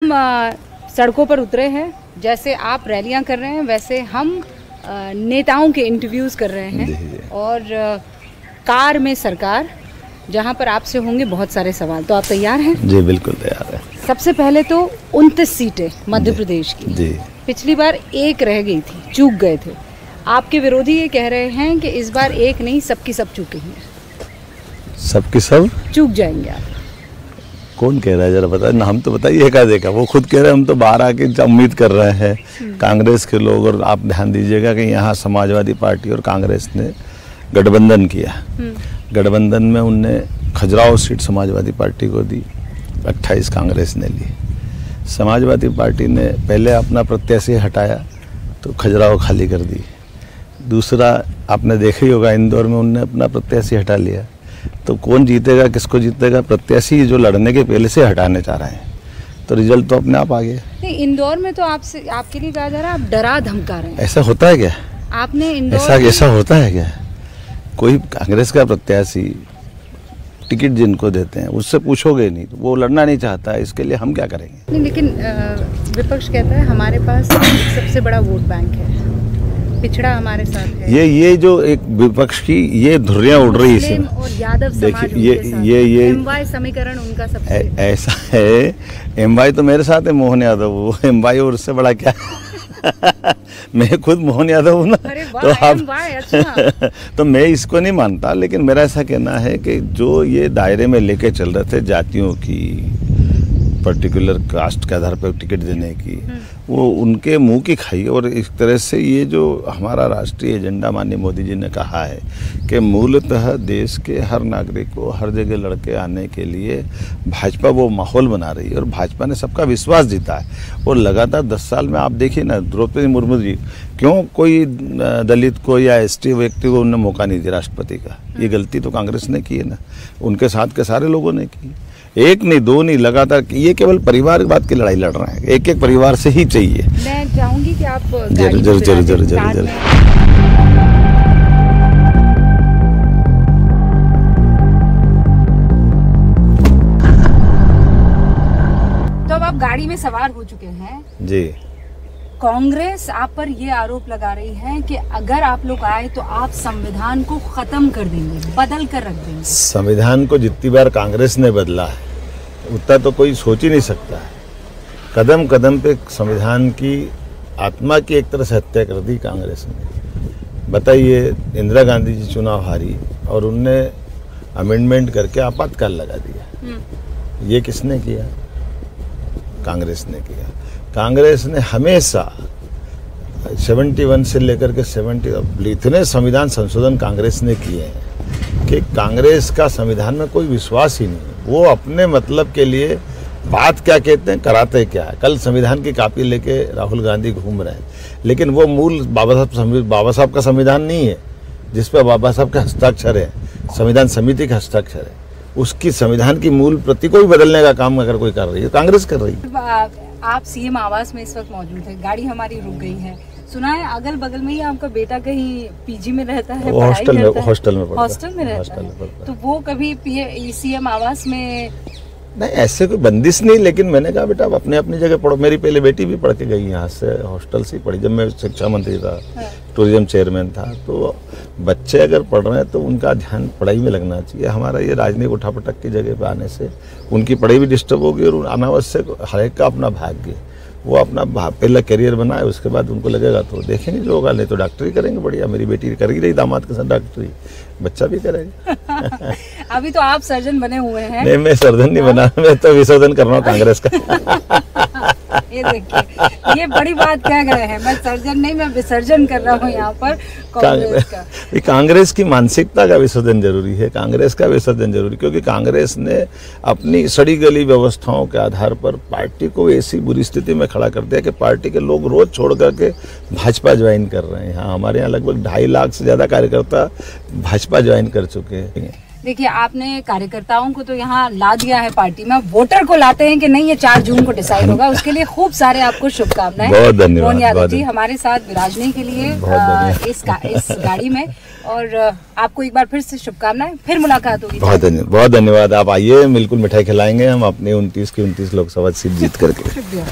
हम सड़कों पर उतरे हैं। जैसे आप रैलियां कर रहे हैं वैसे हम नेताओं के इंटरव्यूज़ कर रहे हैं और कार में सरकार, जहां पर आपसे होंगे बहुत सारे सवाल। तो आप तैयार हैं? जी बिल्कुल तैयार है। सबसे पहले तो 29 सीटें मध्य प्रदेश की जी। पिछली बार एक रह गई थी, चूक गए थे। आपके विरोधी ये कह रहे हैं कि इस बार एक नहीं सबकी सब चूके हैं। सबकी सब चूक जाएंगे आप? कौन कह रहा है जरा बता, हम तो बताइए क्या देखा। वो खुद कह रहे हैं हम तो बाहर आके उम्मीद कर रहे हैं कांग्रेस के लोग। और आप ध्यान दीजिएगा कि यहाँ समाजवादी पार्टी और कांग्रेस ने गठबंधन किया। गठबंधन में उनने खजुराहो सीट समाजवादी पार्टी को दी, 28 कांग्रेस ने ली। समाजवादी पार्टी ने पहले अपना प्रत्याशी हटाया तो खजुराहो खाली कर दी। दूसरा आपने देखा ही होगा इंदौर में उनने अपना प्रत्याशी हटा लिया। तो कौन जीतेगा, किसको जीतेगा? प्रत्याशी जो लड़ने के पहले से हटाने चाह रहे हैं तो रिजल्ट तो अपने आप आ गया। नहीं, इंदौर में तो आपसे आपके लिए कहा जा रहा है आप डरा धमका रहे हैं। ऐसा होता है क्या? आपने इंदौर ऐसा होता है क्या? कोई कांग्रेस का प्रत्याशी टिकट जिनको देते हैं उससे पूछोगे नहीं तो वो लड़ना नहीं चाहता है, इसके लिए हम क्या करेंगे? नहीं, लेकिन विपक्ष कहता है हमारे पास सबसे बड़ा वोट बैंक है, पिछड़ा हमारे साथ है। ये जो एक विपक्ष की ये धुर्रियां उड़ रही है और यादव समाज देखिए ये एमवाई समीकरण उनका सबसे ऐसा है। एमवाई तो मेरे साथ है, मोहन यादव। वो एमवाई और उससे बड़ा क्या मैं खुद मोहन यादव हूँ ना। तो आप अच्छा। तो मैं इसको नहीं मानता, लेकिन मेरा ऐसा कहना है कि जो ये दायरे में लेके चल रहे थे जातियों की, पर्टिकुलर कास्ट के आधार पर टिकट देने की, वो उनके मुंह की खाई। और इस तरह से ये जो हमारा राष्ट्रीय एजेंडा माननीय मोदी जी ने कहा है कि मूलतः देश के हर नागरिक को हर जगह लड़के आने के लिए भाजपा वो माहौल बना रही है और भाजपा ने सबका विश्वास जीता है। और लगातार 10 साल में आप देखिए ना, द्रौपदी मुर्मू जी क्यों कोई दलित को या एसटी व्यक्ति को उन्होंने मौका नहीं दिया राष्ट्रपति का? ये गलती तो कांग्रेस ने की है ना, उनके साथ के सारे लोगों ने की। एक नहीं, दो नहीं, लगातार। ये केवल परिवारवाद की लड़ाई लड़ रहे हैं, एक एक परिवार से ही चाहिए। मैं चाहूंगी कि आप जरूर। तो अब आप गाड़ी में सवार हो चुके हैं जी। कांग्रेस आप पर ये आरोप लगा रही है कि अगर आप लोग आए तो आप संविधान को खत्म कर देंगे, बदल कर रख देंगे। संविधान को जितनी बार कांग्रेस ने बदला है उतना तो कोई सोच ही नहीं सकता है। कदम कदम पे संविधान की आत्मा की एक तरह से हत्या कर दी कांग्रेस ने। बताइए, इंदिरा गांधी जी चुनाव हारी और उनने अमेंडमेंट करके आपातकाल लगा दिया। ये किसने किया? कांग्रेस ने किया। कांग्रेस ने हमेशा 71 से लेकर के 70 इतने संविधान संशोधन कांग्रेस ने किए हैं कि कांग्रेस का संविधान में कोई विश्वास ही नहीं। वो अपने मतलब के लिए बात क्या कहते हैं, कराते क्या है। कल संविधान की कॉपी लेके राहुल गांधी घूम रहे हैं, लेकिन वो मूल बाबा साहब का संविधान नहीं है जिस पर बाबा साहब का हस्ताक्षर है, संविधान समिति का हस्ताक्षर है। उसकी संविधान की मूल प्रति को भी बदलने का काम अगर कोई कर रही है, कांग्रेस कर रही है। आप सीएम आवास में इस वक्त मौजूद है, गाड़ी हमारी रुक गई है। सुना है अगल बगल में ही आपका बेटा कहीं पीजी में रहता है, हॉस्टल में रहता है। तो वो कभी सीएम आवास में नहीं, ऐसे कोई बंदिश नहीं। लेकिन मैंने कहा बेटा आप अपने अपनी जगह पढ़ो। मेरी पहले बेटी भी पढ़ के गई यहाँ से, हॉस्टल से पढ़ी जब मैं शिक्षा मंत्री था, टूरिज्म चेयरमैन था। तो बच्चे अगर पढ़ रहे हैं तो उनका ध्यान पढ़ाई में लगना चाहिए। हमारा ये राजनीतिक उठापटक की जगह पे आने से उनकी पढ़ाई भी डिस्टर्ब होगी और अनावश्यक हर एक का अपना भाग्य, वो अपना पहला करियर बनाए, उसके बाद उनको लगेगा तो देखेंगे जो होगा। नहीं तो डॉक्टरी करेंगे। बढ़िया, मेरी बेटी कर ही रही दामाद के साथ डॉक्टरी, बच्चा भी करेगा। अभी तो आप सर्जन बने हुए हैं। नहीं, मैं सर्जन नहीं बना, मैं तो विसर्जन कर रहा हूँ कांग्रेस का। ये देखिए, ये बड़ी बात कह गए हैं। मैं सर्जन नहीं, मैं विसर्जन कर रहा हूँ यहाँ पर कांग्रेस का। कांग्रेस की मानसिकता का विसर्जन जरूरी है, कांग्रेस का विसर्जन जरूरी, क्योंकि कांग्रेस ने अपनी सड़ी गली व्यवस्थाओं के आधार पर पार्टी को ऐसी बुरी स्थिति में खड़ा कर दिया कि पार्टी के लोग रोज छोड़ करके भाजपा ज्वाइन कर रहे हैं। हाँ, हमारे यहाँ लगभग 2.5 लाख से ज्यादा कार्यकर्ता भाजपा ज्वाइन कर चुके हैं। देखिए, आपने कार्यकर्ताओं को तो यहाँ ला दिया है पार्टी में, वोटर को लाते हैं कि नहीं, ये 4 जून को डिसाइड होगा। उसके लिए खूब सारे आपको शुभकामनाएं। बहुत धन्यवाद मोहन यादव जी हमारे साथ विराजने के लिए इस गाड़ी में, और आपको एक बार फिर से शुभकामनाएं, फिर मुलाकात होगी। बहुत धन्यवाद। आप आइए, बिल्कुल मिठाई खिलाएंगे हम अपने 29 की 29 लोकसभा सीट जीत करके। शुक्रिया।